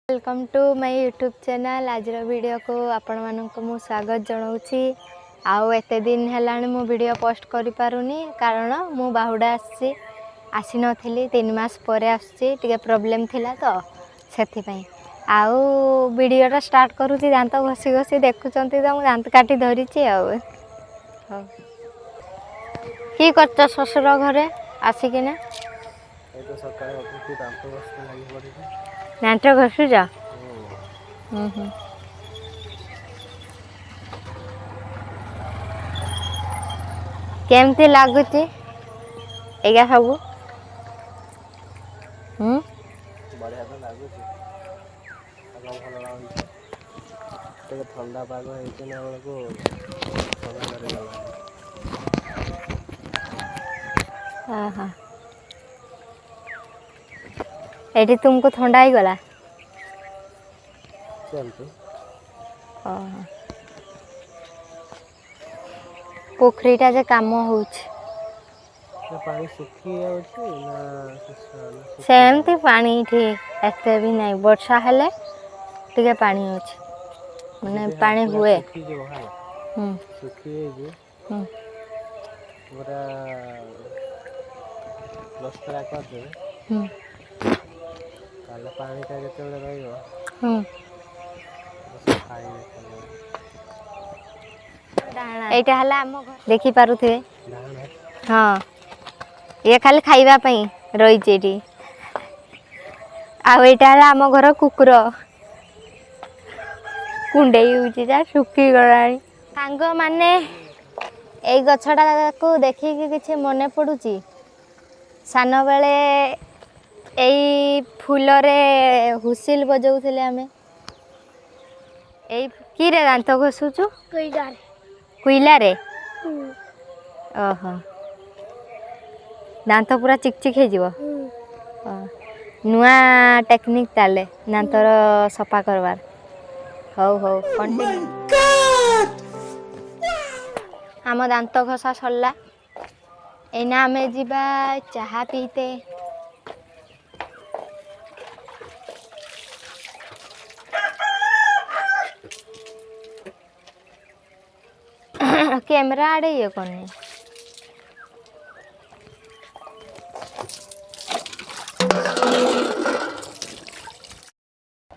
Welcome to my YouTube channel. आज video को आपण मानक मु स्वागत जनाऊँगी। आउ एते दिन हेलाणी मु वीडियो पोस्ट करि पारुनी कारण मु बाहुडा आसी नथिली 3 मास परे आसी टिके प्रॉब्लम थिला तो सेथि पई आउ वीडियोटा स्टार्ट करूची। दांत घसी घसी देखुचंती तो मु दांत काटी धरिची आउ की करत ससुर घरे आसिकिना तो सकाळे उठी दांत घसते लागि पड़िबे दांत घसु जा केमती लागुची एगा सब बढ़िया तो लागुची आगम भल लागुची ते ठंडा पाग हेचे ना बेलको ठंडा धरि गला। हां एठी तुमको ठंडा ही गला सेमती पोखरीटा जे काम होउछ पानी सुखी जाउची ना सेमती पानी थी एते भी नहीं वर्षा हेले टिके पानी होछ माने पानी हुए सुखी जो है सुखी जे पूरा प्लास्टर कर दे काले पानी का जते रहइबो एटा हला हम देखि पारुथे। हाँ ये खाली खाइबा पई रही चेटी आ एटा हला हम घर कुकुर कुंडेई होउची जा सुखी गलानी। सांग माने एई गछटा को देखि कि किछि मने पडुची सान बेले एई फूल रे हुसिल बजाउथिले आमे एई की रे दांत घसुचु कुइला रे ओहो दांत पूरा चिकचिक हे जीवो नुआ टेक्निक ताले दांतर सफा करवार हौ हौ कंटिन्यू हम दांत घसा सरला एना आमे जीवा चाहा पीते कैमरा आड़े ये करनी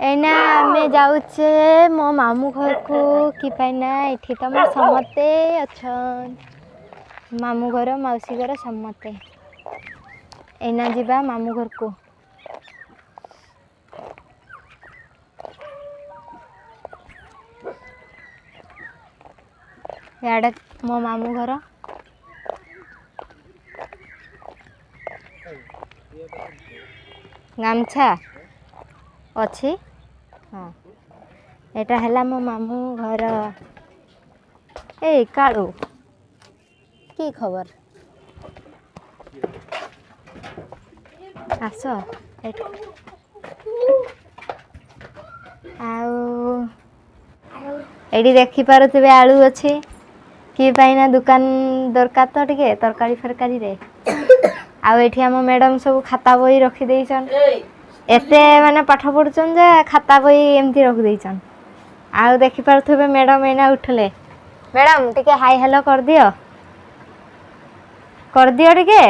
एना आमे जाउछे मो मामू घर को कि पाइना एठी त म समते अछन मामू घर मौसी घर समते एना जीवा मामू घर को याडे मो मामू घर गामछा अच्छी हाँ एटा हला मो मामू घर ए काळू की खबर आस आउ एडी देखि पारुथिबे आलू अछि कि पाइना दुकान दरकार तो टिके तरकारी फरकारी रे आ एठी हम मैडम सब खाता बही रखी देइछन एते माने पाठ पढुचन जे खाता बही एमती रखि देइछन आ देखि पारुथिबे मैडम एना उठले मैडम टिके हाय हेलो कर दियो टिके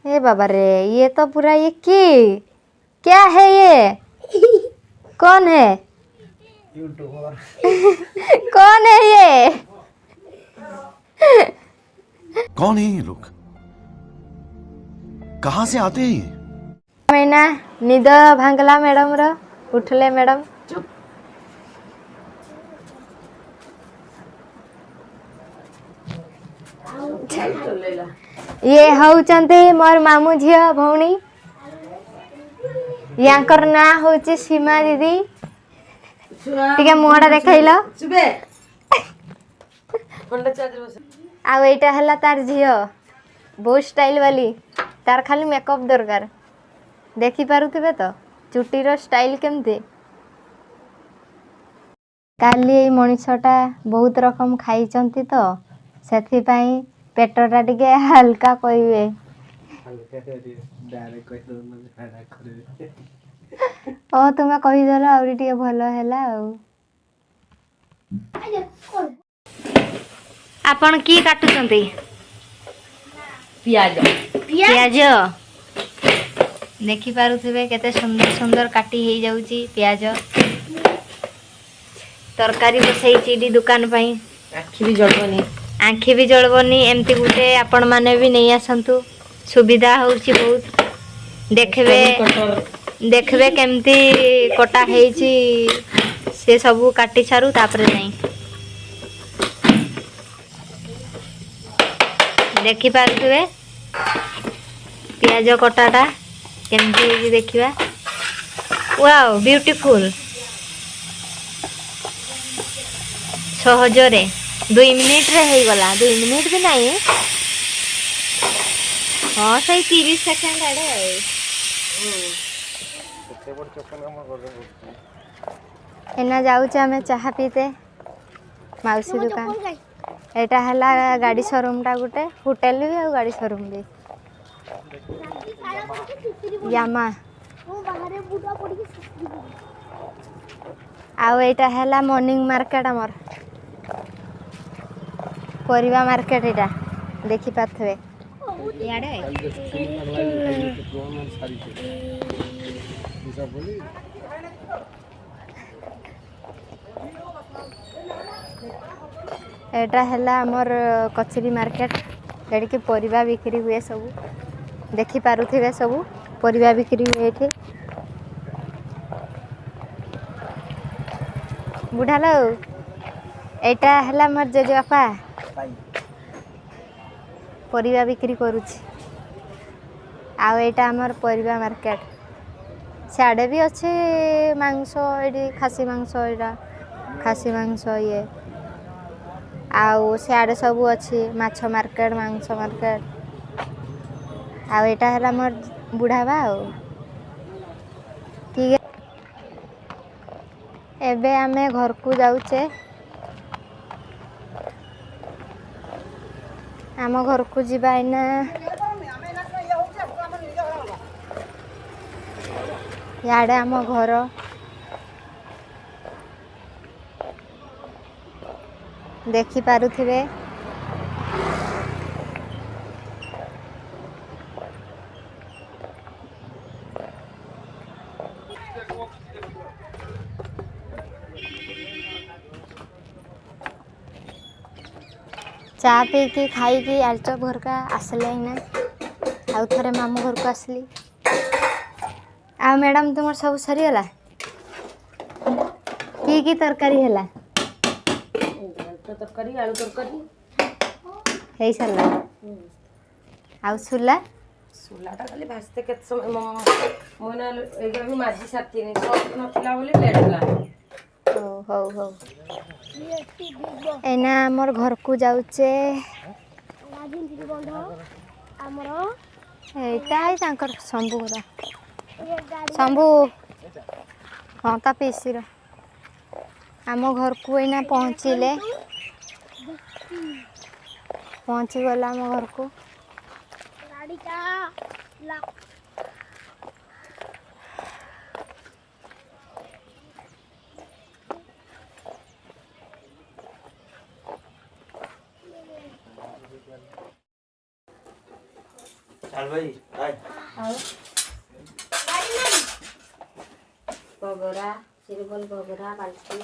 ए बाबा रे ये तो पूरा ये की क्या है ये कौन है यूट्यूबर कौन है ये कौन है ये लोग कहाँ से आते हैं मैना निद भांगला मैडम रो उठले मैडम ये होउचंती मोर मामू झियो भौणी यांकर ना होची सीमा दीदी टिके मुहटा देखाइलो आ एटा हला तार झियो बहुत स्टाइल वाली तार खाली मेकअप दरकार देखि पारुथिबे तो चुटी रो स्टाइल केमते काली मनीषटा बहुत रकम खाई तो ସେଥିପାଇଁ ପେଟଟା ଟିକେ ହାଲକା କହିବେ। ଡାଇରେକ୍ଟ କହିଦଉନ ଝାଡ଼ା କରିବେ। ଓ ତୁମେ କହିଦେଲ ଆହୁରି ଟିକେ ଭଲ ହେଲା ଆଉ। ଆପଣ କି କାଟୁଛନ୍ତି? ପିଆଜ ପିଆଜ ଦେଖିପାରୁଥିବେ କେତେ ସୁନ୍ଦର ସୁନ୍ଦର କାଟି ହେଇଯାଉଛି ପିଆଜ। ତରକାରୀ ବସେଇଛି ଏଠି ଦୋକାନ ପାଇଁ। ଆଖି ବି ଜଳିବନି। ଆଖି ବି ଜଳିବନି। ଏମିତି ଗୋଟେ ଆପଣମାନେ ବି ନେଇ ଆସନ୍ତୁ, ସୁବିଧା ହେଉଛି ବହୁତ। ଦେଖିବେ କେମିତି କଟା ହେଇଛି, ସେ ସବୁ କାଟି ସାରୁ ତାପରେ ଯାଇ ଦେଖିପାରୁଥିବେ ପିଆଜ କଟାଟା କେମିତି ହେଇଛି ଦେଖିବା। Wow beautiful. ସହଜରେ 2 ମିନିଟରେ ହେଇଗଲା। 2 ମିନିଟ ବି ନାହିଁ, ହଁ ସେଇ 30 ସେକେଣ୍ଡ ଆଡ଼େ ଆଉ। ଏନା ଯାଉଛେ ଆମେ ଚାହା ପିଇତେ ମାଉସୀ ଦୋକାନ। ଏଇଟା ହେଲା ଗାଡ଼ି ସୋରୁମଟା ଗୋଟେ, ହୋଟେଲ ବି ଆଉ ଗାଡ଼ି ସୋରୁମ ବି। ୟାମା। ଆଉ ଏଇଟା ହେଲା ମର୍ଣ୍ଣିଂ ମାର୍କେଟ ଆମର ପରିବା ମାର୍କେଟ। ଏଇଟା ଦେଖିପାରୁଥିବେ ଇଆଡ଼େ। ଏଇଟା ହେଲା ଆମର କଚେରୀ ମାର୍କେଟ, ଏଠିକି ପରିବା ବିକ୍ରି ହୁଏ ସବୁ। ଦେଖିପାରୁଥିବେ ସବୁ ପରିବା ବିକ୍ରି ହୁଏ ଏଠି। ବୁଢ଼ା ଲୋ, ଏଇଟା ହେଲା ମୋର ଜେଜେବାପା ପରିବା ବିକ୍ରି କରୁଛି। ଆଉ ଏଇଟା ଆମର ପରିବା ମାର୍କେଟ। ସିଆଡ଼େ ବି ଅଛି ମାଂସ, ଏଇଠି ଖାସି ମାଂସ, ଏଇଟା ଖାସି ମାଂସ ଇଏ। ଆଉ ସିଆଡ଼େ ସବୁ ଅଛି ମାଛ ମାର୍କେଟ, ମାଂସ ମାର୍କେଟ। ଆଉ ଏଇଟା ହେଲା ମୋର ବୁଢ଼ାବା ଆଉ। ଠିକ୍। ଏବେ ଆମେ ଘରକୁ ଯାଉଛେ। ଆମ ଘରକୁ ଯିବା ଏଇନା। ଇଆଡ଼େ ଆମ ଘର। ଦେଖିପାରୁଥିବେ ଚା ପିଇକି ଖାଇକି ଆଳୁଚପ ଘରକା ଆସିଲେ ଏଇନା। ଆଉ ଥରେ ମାମୁଁ ଘରକୁ ଆସିଲି। ଆଉ ମ୍ୟାଡ଼ାମ ତୁମର ସବୁ ସରିଗଲା? କି ତରକାରୀ ହେଲା? ତରକାରୀ, ଆଳୁ ତରକାରୀ ହେଇସାରିଲା। ଆଉ ସୁଲା? ସୁଲାଟା ଖାଲି ଭାଜିତେ କେତେ ସମୟ ମୁଁ ଏଇଟା ବି ମାଜି ସାରିଥିଲି। ସର୍ଫ ନଥିଲା ବୋଲି ଲେଟ୍ ହେଲା। ହଉ। ଏଇନା ଆମର ଘରକୁ ଯାଉଛେ। ଏଇଟା ତାଙ୍କର ଶମ୍ଭୁ ଘର। ଶମ୍ଭୁ, ହଁ ତା ପିସିର। ଆମ ଘରକୁ ଏଇନା ପହଞ୍ଚିଗଲା ଆମ ଘରକୁ। ଚାଲ ଭାଇ ଆଏ। ଆଉ ଗଗରା, ସିରିବଲ ଗଗରା, ବାଲ୍ଟି।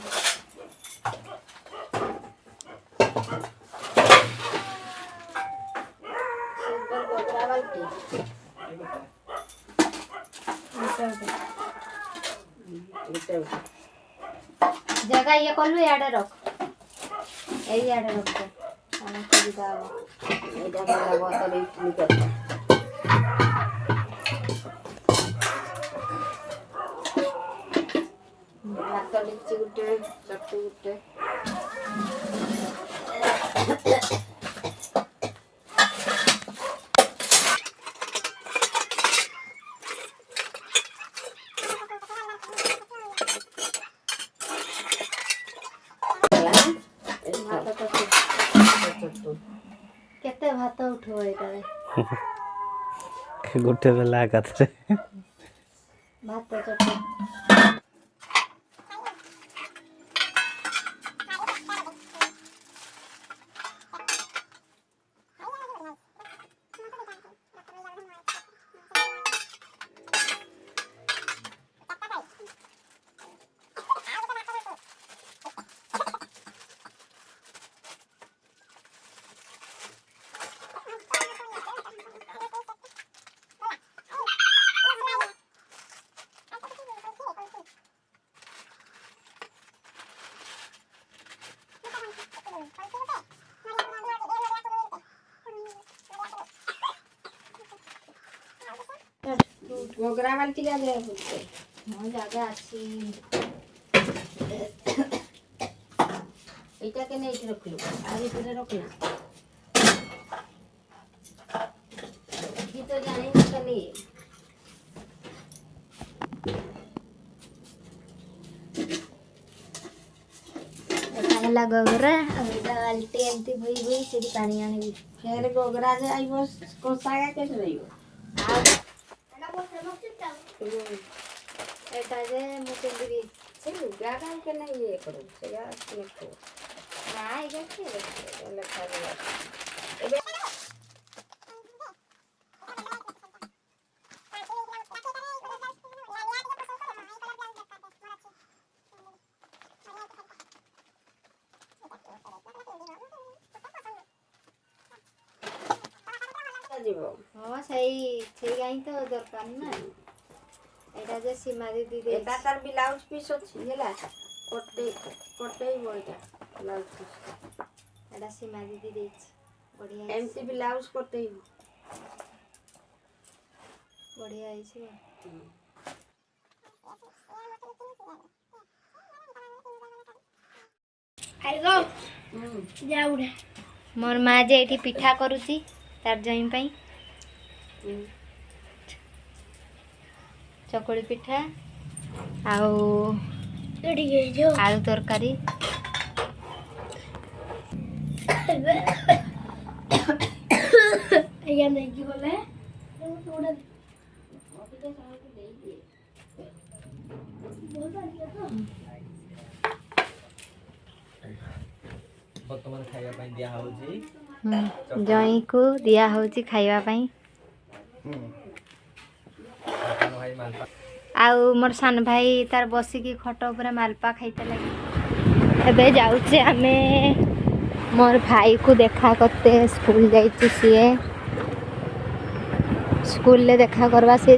ଜାଗା ଇଏ କଲୁ ଇଆଡ଼େ ରଖ। ଏଇ ଇଆଡ଼େ ରଖ। ଆମେ ସୁବିଧା ହବ। ଏଇଟା ଭଲ ହବ ତାର ଇଟିଲି କରିବା। ଭାତ ଡେକ୍ଚି ଗୋଟେ, ଚଟୁ ଗୋଟେ। ଭାତ ଚଟୁ। କେତେ ଭାତ ଉଠିବ ଏଇଟାରେ? ଗୋଟେ ବେଲା ଏକାଥରେ ଭାତ ଚଟଣି ଗୋଗରା ବାଲ୍ଟି ଜାଗା ମୋ ଜାଗା ଅଛି। এইটা কেন এইটি রখিলু আর এইটা রখিনা কি তো জানি না খালি ଏଟା ହେଲା ଗଗରା ଆଉ ଏଟା ବାଲ୍ଟି ଏମିତି ବୋହି ବୋହି ସେଠି ପାଣି ଆଣିବି। ফের গোগরা যে আইব কোসাগা কেটে রইব ଆଉ ଏଟା ଯେ ମୁଁ ପିନ୍ଧିବି সে লুগা কাম কেন ইয়ে করু সেগা দেখো ନା ଏଇଟା କିଏ ଦେଖିବ? লেখা দিবা ଯିବ ହଁ ସେଇ ଗାଈ ତ ଦରକାର ନା। ଏଇଟା ଯେ ସୀମା ଦିଦି এটা ଦେଇଛି। তার ব্লাউজ পিস ଅଛି ହେଲା କଟେଇବ ଏଇଟା ବ୍ଲାଉଜ ପିସ୍ ଏଇଟା ସୀମା ଦିଦି ଦେଇଛି। ବଢ଼ିଆ ହେଇଛି ଏମିତି ବ୍ଲାଉଜ କଟେଇବ ବଢ଼ିଆ ହେଇଛି ଆଉ। ମୋର ମା ଯେ ଏଇଠି ପିଠା କରୁଛି ତାର ଜଇଁ ପାଇଁ। ଚକୁଳି ପିଠା ଆଉ ଆଳୁ ତରକାରୀ। ବର୍ତ୍ତମାନ ଖାଇବା ପାଇଁ ଦିଆ ହଉଛି ଜଇଁକୁ ଦିଆ ହଉଛି ଖାଇବା ପାଇଁ। ଭାଇ ମାଲପା ଆଉ ମୋର ସାନ ଭାଇ ତାର ବସିକି ଖଟ ଉପରେ ମାଲପା ଖାଇତେ ଲାଗି। ଏବେ ଯାଉଛେ ଆମେ ମୋର ଭାଇକୁ ଦେଖା କରତେ। ସ୍କୁଲ ଯାଇଛି ସିଏ ସ୍କୁଲରେ ଦେଖା କରବା ସେ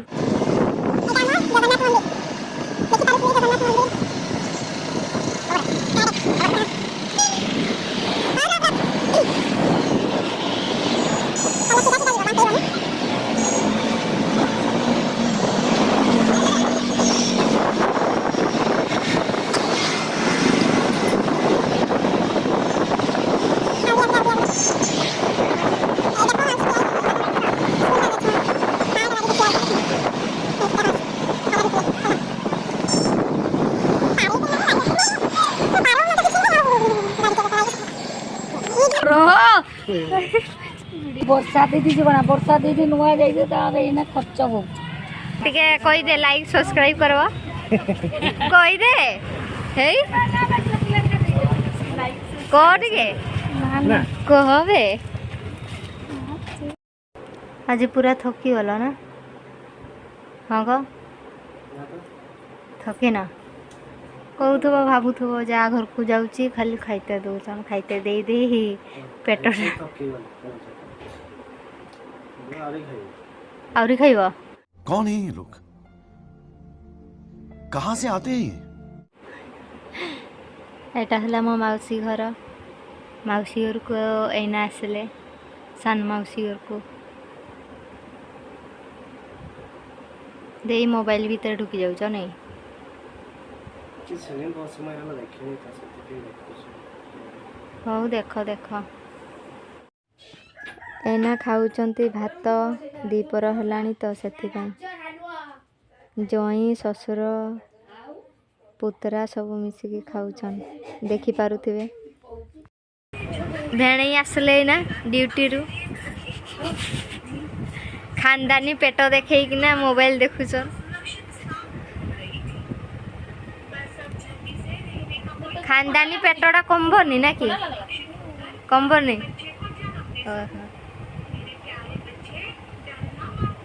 ବର୍ଷା ଦିଦି ଯିବ ନା ବର୍ଷା ଦିଦି ନୂଆ ଯାଇଛେ ତାର ଏଇନା ଖର୍ଚ୍ଚ ହଉ ଟିକେ କହିଦେ ଲାଇକ୍ ସବସ୍କ୍ରାଇବ କରବ କହିଦେ ହେଇ କହ ଟିକେ କହବେ। ଆଜି ପୁରା ଥକି ଗଲ ନା? ହଁ ଗ ଥକି ନା କହୁଥିବ ଭାବୁଥିବ ଯାହା ଘରକୁ ଯାଉଛି ଖାଲି ଖାଇତେ ଦଉଛନ୍ ଖାଇତେ ଦେଇ ଦେଇ ପେଟଟା ଆହୁରି ଖାଇବ। कौन है ये लोग? कहां से आते हैं ये? ଏଇଟା ହେଲା ମୋ ମାଉସୀ ଘର। ମାଉସୀ ଘରକୁ ଏଇନା ଆସିଲେ ସାନ ମାଉସୀ ଘରକୁ। ଦେଇ ମୋବାଇଲ ଭିତରେ ଢୁକି ଯାଉଛ ନାଇଁ? ହଉ ଦେଖ ଦେଖ। ଏଇନା ଖାଉଛନ୍ତି ଭାତ ଦ୍ୱିପହର ହେଲାଣି ତ ସେଥିପାଇଁ। ଜଇଁ ଶ୍ୱଶୁର ପୁତୁରା ସବୁ ମିଶିକି ଖାଉଛନ୍ ଦେଖିପାରୁଥିବେ। भेणई आसले ना ड्यूटी रु खानदानी पेट देखना मोबाइल देखुच खानदानी पेटटा कमबनी ना कि कमबनी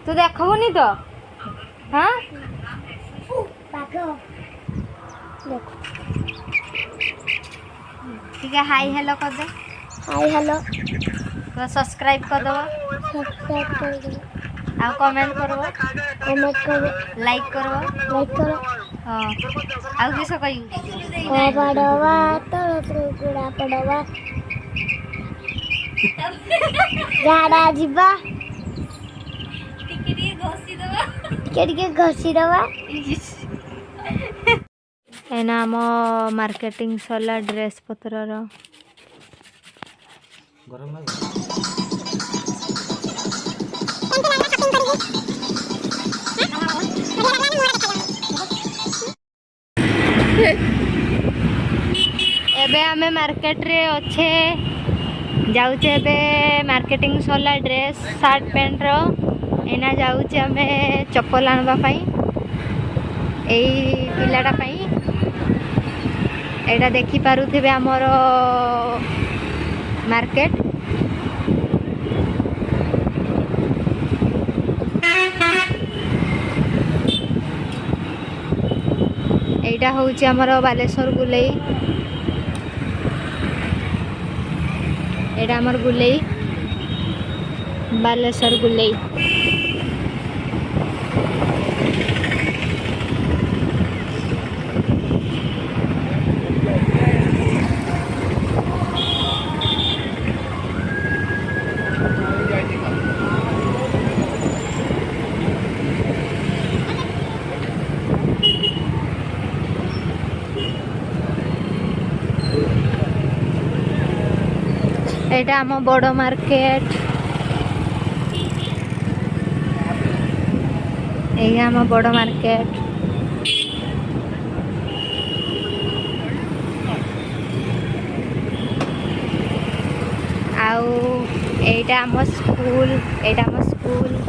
तू देखबुनी तो हाँ ठीक है हाय हेलो कर दे हाय हेलो तो सब्सक्राइब कर दो सब्सक्राइब कर दो आ कमेंट करबो कमेंट करो लाइक करबो लाइक करो हां आ किस कहि पड़वा तो गुड़ा पड़वा झाड़ा जीवा ଟିକେ ଘଷି ଦେବା ଏନା ଆମ ମାର୍କେଟିଂ ସରିଲା ଡ୍ରେସ୍ ପତ୍ରର ଗରମ ଲାଗେ ଏବେ ଆମେ ମାର୍କେଟରେ ଅଛେ ଯାଉଛେ ଏବେ ମାର୍କେଟିଂ ସରିଲା ଡ୍ରେସ୍ ସାର୍ଟ ପ୍ୟାଣ୍ଟର एना जाऊचे आमे चप्पल आनबा पाई एई पिलाटा पाई एटा देखि पारुथिबे हमर मार्केट एटा होउचे हमर बालेश्वर गुलेई एटा हमर गुलेई बालेश्वर गुलेई एटा आम बड़ मार्केट ये आम बड़ मार्केट आउ एटा आम स्कूल एटा आम स्कूल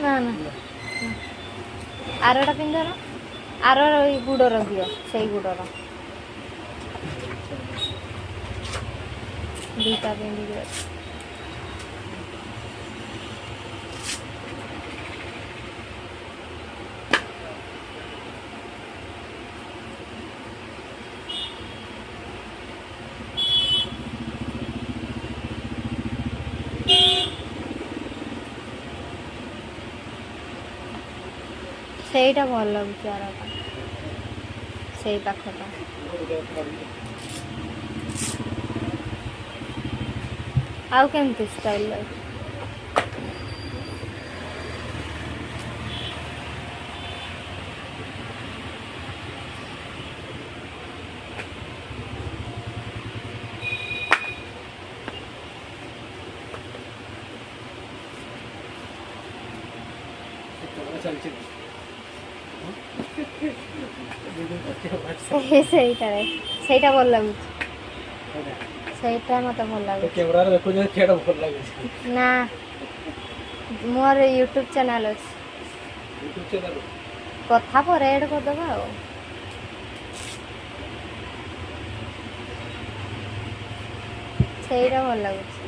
ना ना आरटा पिंधर आर गुड़र दियो से गुड़र दुईटा पिंधि ସେଇଟା ଭଲ ଲାଗୁଛି ଆରଟା ସେଇ ପାଖଟା ଆଉ କେମିତି ଷ୍ଟାଇଲ ଲାଗୁଛି ସେଇଟା ଭଲ ଲାଗୁଛି ସେଇଟା ମତେ ଭଲ ଲାଗୁଛି କ୍ୟାମେରାରେ ଦେଖୁଛ ସେଇଟା ଭଲ ଲାଗୁଛି ନା ମୋର ୟୁଟ୍ୟୁବ ଚ୍ୟାନେଲ ଅଛି ୟୁଟ୍ୟୁବ ଚ୍ୟାନେଲ କଥା ପରେ ଏଡ୍ କରିଦେବା ଆଉ ସେଇଟା ଭଲ ଲାଗୁଛି